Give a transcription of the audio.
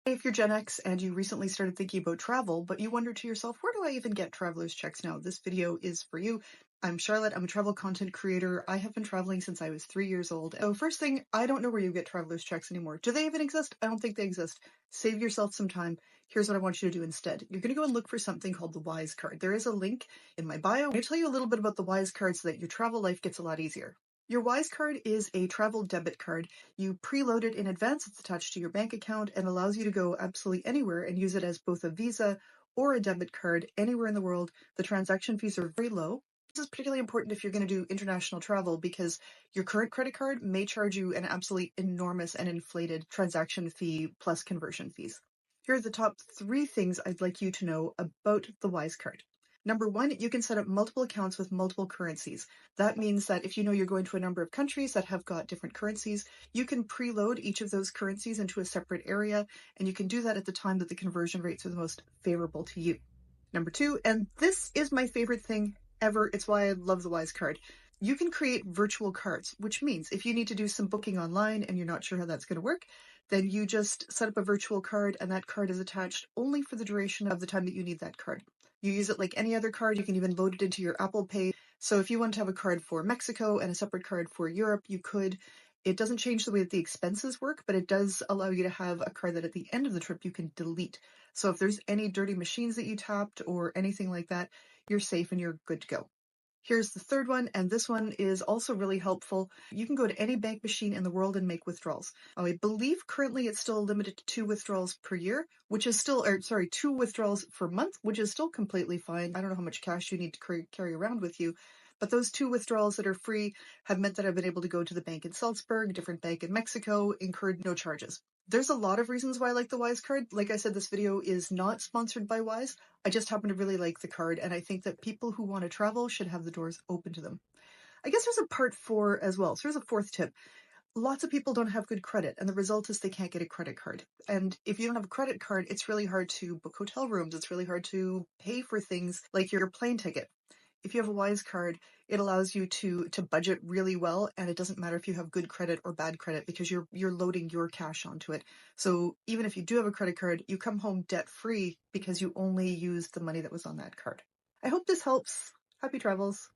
If you're Gen X and you recently started thinking about travel, but you wonder to yourself, where do I even get traveler's checks now? This video is for you. I'm Charlotte. I'm a travel content creator. I have been traveling since I was 3 years old. So first thing, I don't know where you get traveler's checks anymore. Do they even exist? I don't think they exist. Save yourself some time. Here's what I want you to do instead. You're going to go and look for something called the Wise Card. There is a link in my bio. I'll tell you a little bit about the Wise Card so that your travel life gets a lot easier. Your Wise Card is a travel debit card. You preload it in advance, it's attached to your bank account and allows you to go absolutely anywhere and use it as both a Visa or a debit card anywhere in the world. The transaction fees are very low. This is particularly important if you're going to do international travel because your current credit card may charge you an absolutely enormous and inflated transaction fee plus conversion fees. Here are the top 3 things I'd like you to know about the Wise Card. Number 1, you can set up multiple accounts with multiple currencies. That means that if you know you're going to a number of countries that have got different currencies, you can preload each of those currencies into a separate area, and you can do that at the time that the conversion rates are the most favorable to you. Number 2, and this is my favorite thing ever, it's why I love the Wise Card. You can create virtual cards, which means if you need to do some booking online and you're not sure how that's going to work, then you just set up a virtual card and that card is attached only for the duration of the time that you need that card. You use it like any other card. You can even load it into your Apple Pay. So if you want to have a card for Mexico and a separate card for Europe, you could. It doesn't change the way that the expenses work, but it does allow you to have a card that at the end of the trip you can delete. So if there's any dirty machines that you tapped or anything like that, you're safe and you're good to go. Here's the third one, and this one is also really helpful. You can go to any bank machine in the world and make withdrawals. I believe currently it's still limited to 2 withdrawals per year, which is still, 2 withdrawals per month, which is still completely fine. I don't know how much cash you need to carry around with you, but those 2 withdrawals that are free have meant that I've been able to go to the bank in Salzburg, a different bank in Mexico, incurred no charges. There's a lot of reasons why I like the Wise Card. Like I said, this video is not sponsored by Wise. I just happen to really like the card, and I think that people who want to travel should have the doors open to them. I guess there's a part 4 as well. So here's a 4th tip. Lots of people don't have good credit, and the result is they can't get a credit card. And if you don't have a credit card, it's really hard to book hotel rooms. It's really hard to pay for things like your plane ticket. If you have a Wise Card, it allows you to budget really well, and it doesn't matter if you have good credit or bad credit because you're loading your cash onto it. So even if you do have a credit card, you come home debt-free because you only used the money that was on that card. I hope this helps. Happy travels.